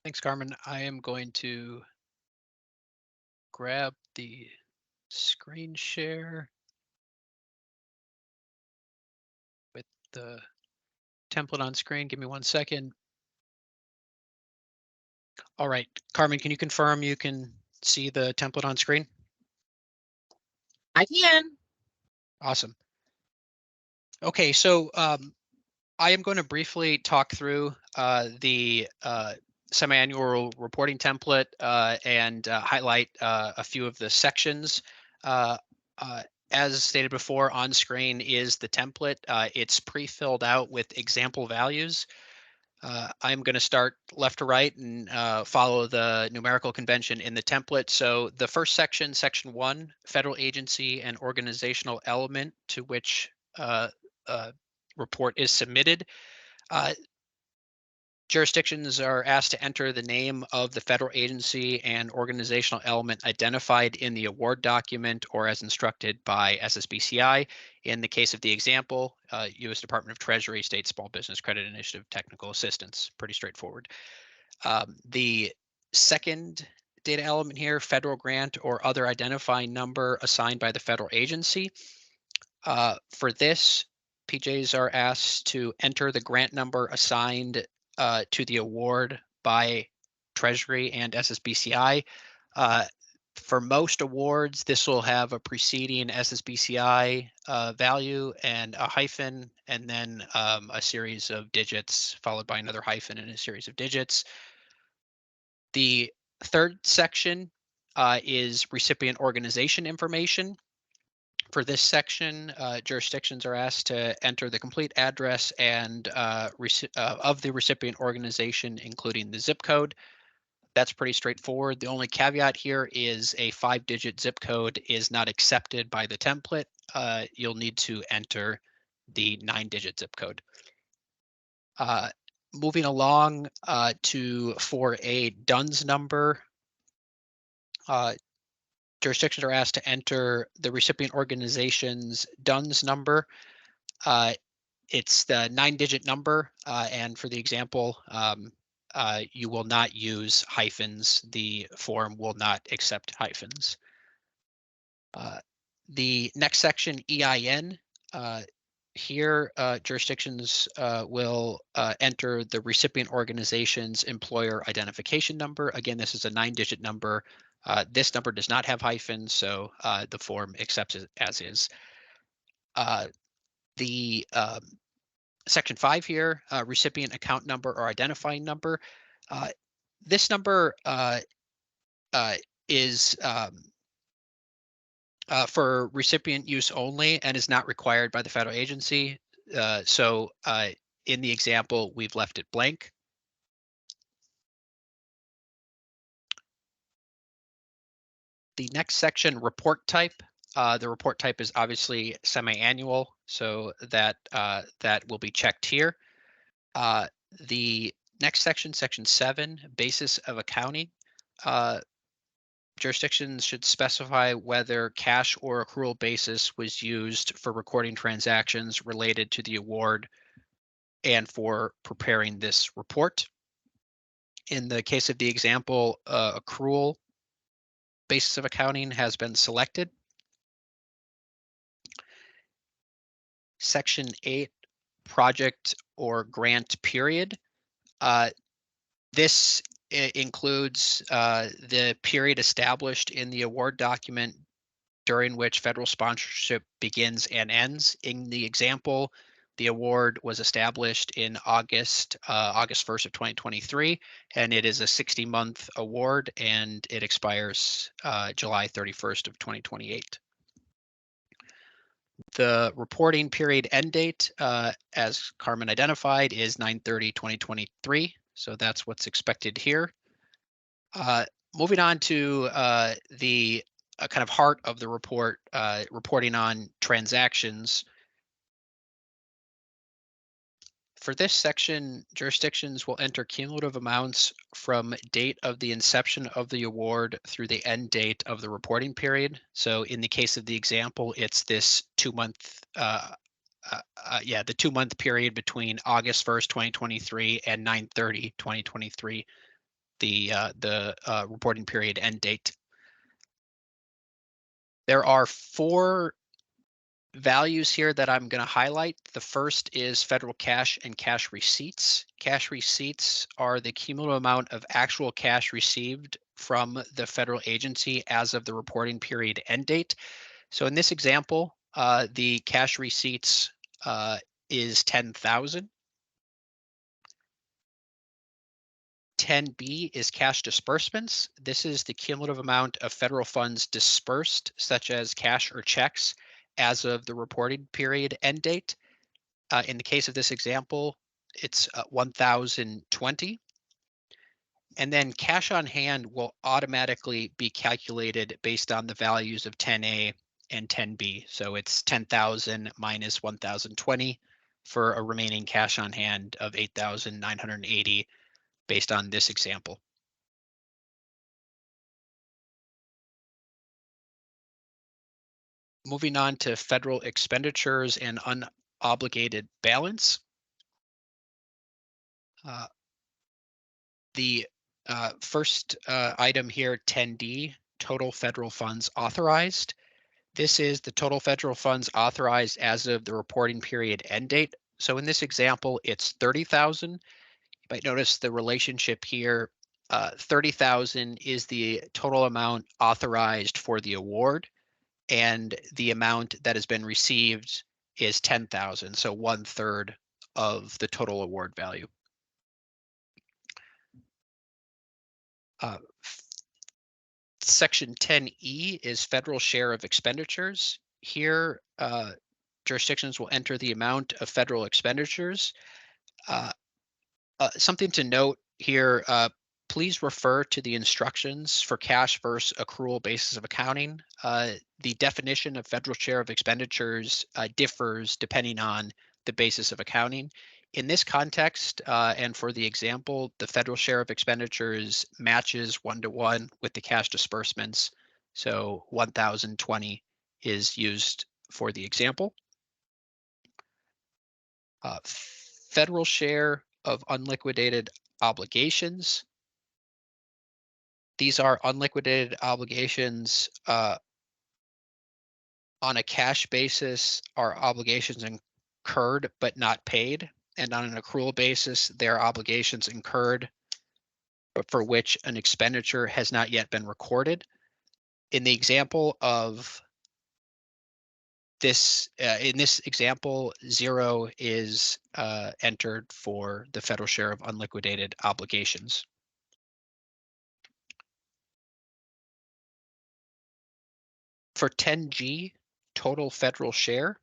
Thanks, Carmen. I am going to grab the screen share with the template on screen. Give me 1 second. All right, Carmen, can you confirm you can see the template on screen? I can. Awesome. Okay, so I am going to briefly talk through the semi-annual reporting template and highlight a few of the sections. Uh, uh, as stated before, on screen is the template. It's pre-filled out with example values. I'm going to start left to right and follow the numerical convention in the template. So the first section, section 1, federal agency and organizational element to which report is submitted. Uh, Jurisdictions are asked to enter the name of the federal agency and organizational element identified in the award document or as instructed by SSBCI. In the case of the example, U.S. Department of Treasury, State Small Business Credit Initiative Technical Assistance. Pretty straightforward. The second data element here, federal grant or other identifying number assigned by the federal agency. For this, PJs are asked to enter the grant number assigned to the award by Treasury and SSBCI. For most awards, this will have a preceding SSBCI value and a hyphen, and then a series of digits followed by another hyphen and a series of digits. The third section is recipient organization information. For this section, jurisdictions are asked to enter the complete address and of the recipient organization, including the zip code. That's pretty straightforward. The only caveat here is a 5-digit zip code is not accepted by the template. You'll need to enter the 9-digit zip code. Moving along for a DUNS number, jurisdictions are asked to enter the recipient organization's DUNS number. It's the 9-digit number, and for the example, you will not use hyphens. The form will not accept hyphens. The next section, EIN. Here, jurisdictions will enter the recipient organization's employer identification number. Again, this is a 9-digit number. This number does not have hyphens, so the form accepts it as is. The section 5 here, recipient account number or identifying number. This number is for recipient use only and is not required by the federal agency. So in the example, we've left it blank. The next section, report type. The report type is obviously semi-annual, so that will be checked here. The next section, section 7, basis of accounting. Jurisdictions should specify whether cash or accrual basis was used for recording transactions related to the award and for preparing this report. In the case of the example, accrual basis of accounting has been selected. Section 8, project or grant period. This includes the period established in the award document during which federal sponsorship begins and ends. In the example, the award was established in August 1st of 2023, and it is a 60-month award, and it expires July 31st of 2028. The reporting period end date, as Carmen identified, is 9/30/2023. So that's what's expected here. Moving on to the kind of heart of the report, reporting on transactions. For this section, jurisdictions will enter cumulative amounts from date of the inception of the award through the end date of the reporting period. So in the case of the example, it's this 2-month, the 2-month period between August 1st, 2023 and 9/30/2023. the reporting period end date. There are 4 values here that I'm going to highlight. The first is federal cash and cash receipts. Cash receipts are the cumulative amount of actual cash received from the federal agency as of the reporting period end date. So in this example, the cash receipts is 10,000. 10B is cash disbursements. This is the cumulative amount of federal funds dispersed, such as cash or checks, as of the reporting period end date. In the case of this example, it's 1,020. And then cash on hand will automatically be calculated based on the values of 10A and 10B. So it's 10,000 minus 1,020 for a remaining cash on hand of 8,980 based on this example. Moving on to federal expenditures and unobligated balance. Uh, the first item here, 10D, total federal funds authorized. This is the total federal funds authorized as of the reporting period end date. So in this example, it's 30,000. You might notice the relationship here. 30,000 is the total amount authorized for the award, and the amount that has been received is 10,000. So 1/3 of the total award value. Uh, Section 10E is federal share of expenditures. Here, jurisdictions will enter the amount of federal expenditures. Uh, Something to note here, please refer to the instructions for cash versus accrual basis of accounting. The definition of federal share of expenditures differs depending on the basis of accounting. In this context, and for the example, the federal share of expenditures matches 1-to-1 with the cash disbursements. So 1,020 is used for the example. Federal share of unliquidated obligations. These are unliquidated obligations on a cash basis are obligations incurred but not paid. And on an accrual basis, they're obligations incurred but for which an expenditure has not yet been recorded. In the example of this, in this example, 0 is entered for the federal share of unliquidated obligations. For 10G, total federal share,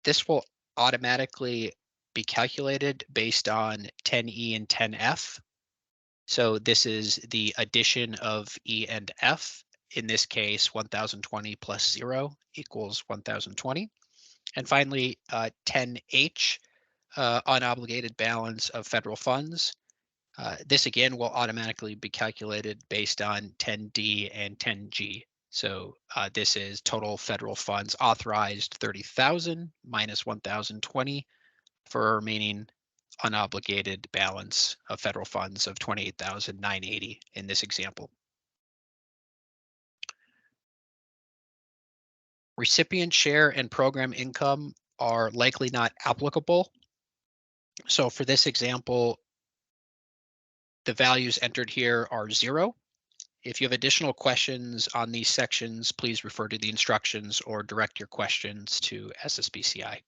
this will automatically be calculated based on 10E and 10F. So this is the addition of E and F. In this case, 1,020 plus 0 equals 1,020. And finally, 10H, unobligated balance of federal funds. This again will automatically be calculated based on 10D and 10G. So this is total federal funds authorized 30,000 minus 1,020 for a remaining unobligated balance of federal funds of 28,980 in this example. Recipient share and program income are likely not applicable. So for this example, the values entered here are 0. If you have additional questions on these sections, please refer to the instructions or direct your questions to SSBCI.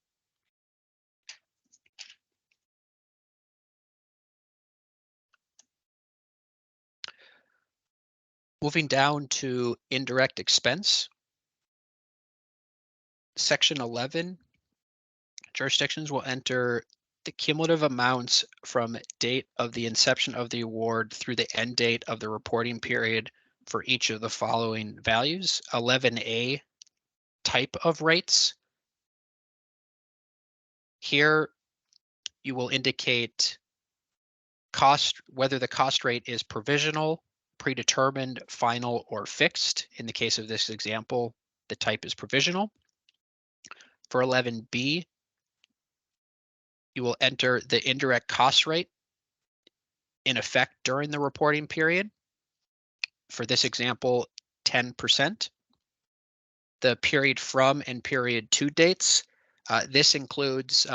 Moving down to indirect expense. Section 11, jurisdictions will enter the cumulative amounts from date of the inception of the award through the end date of the reporting period for each of the following values. 11A, type of rates. Here you will indicate cost, whether the cost rate is provisional, predetermined, final, or fixed. In the case of this example, the type is provisional. For 11B, you will enter the indirect cost rate. in effect during the reporting period. For this example, 10%. The period from and period to dates. This includes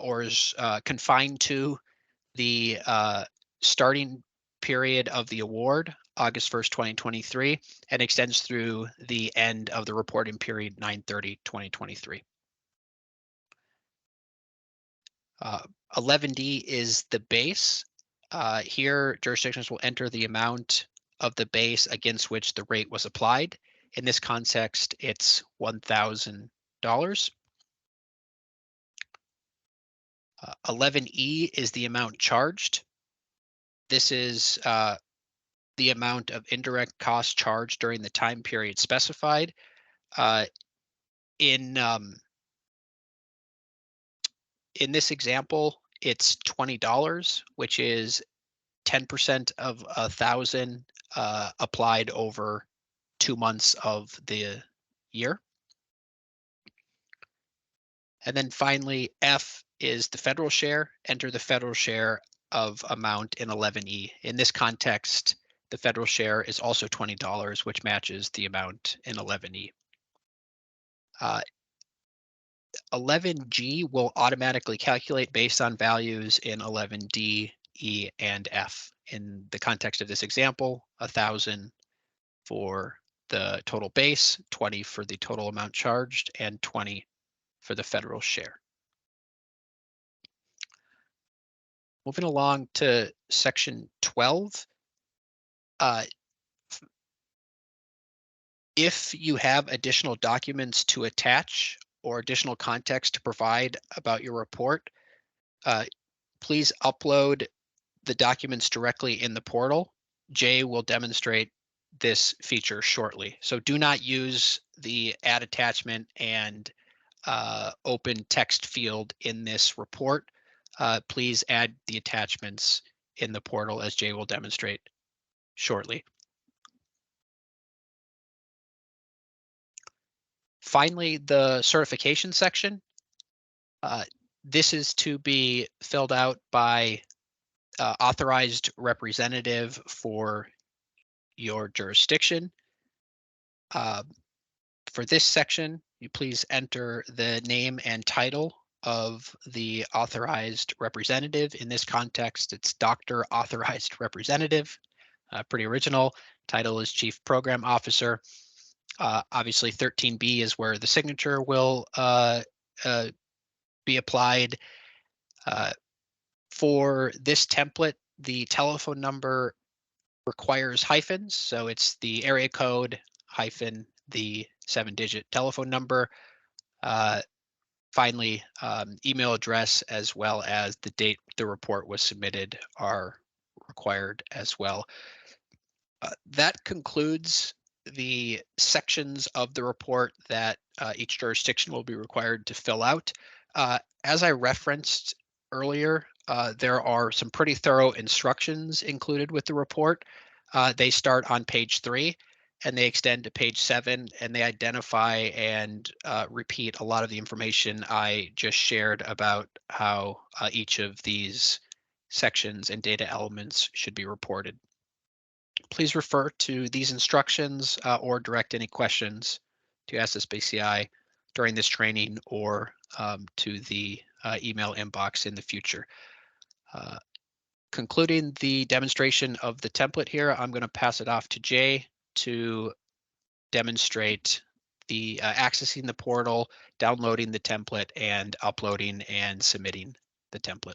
or is confined to the starting period of the award, August 1st, 2023, and extends through the end of the reporting period, 9/30/2023. 11D is the base. Here, jurisdictions will enter the amount of the base against which the rate was applied. In this context, it's $1,000. 11E is the amount charged. This is the amount of indirect cost charged during the time period specified. Uh, in in this example, it's $20, which is 10% of 1,000 applied over 2 months of the year. And then finally, F is the federal share. Enter the federal share of amount in 11E. In this context, the federal share is also $20, which matches the amount in 11E. 11G will automatically calculate based on values in 11D, E, and F. In the context of this example, 1,000 for the total base, 20 for the total amount charged, and 20 for the federal share. Moving along to section 12. If you have additional documents to attach or additional context to provide about your report, please upload the documents directly in the portal. Jay will demonstrate this feature shortly. So do not use the add attachment and open text field in this report. Please add the attachments in the portal as Jay will demonstrate shortly. Finally, the certification section. This is to be filled out by authorized representative for your jurisdiction. For this section, you please enter the name and title of the authorized representative. In this context, it's Dr. Authorized Representative. Pretty original. Title is Chief Program Officer. Obviously, 13B is where the signature will be applied. For this template, the telephone number requires hyphens, so it's the area code hyphen the 7-digit telephone number. Finally, email address as well as the date the report was submitted are required as well. That concludes the sections of the report that each jurisdiction will be required to fill out. As I referenced earlier, there are some pretty thorough instructions included with the report. They start on page 3 and they extend to page 7, and they identify and repeat a lot of the information I just shared about how each of these sections and data elements should be reported. Please refer to these instructions or direct any questions to SSBCI during this training or to the email inbox in the future. Concluding the demonstration of the template here, I'm going to pass it off to Jay to demonstrate the accessing the portal, downloading the template, and uploading and submitting the template.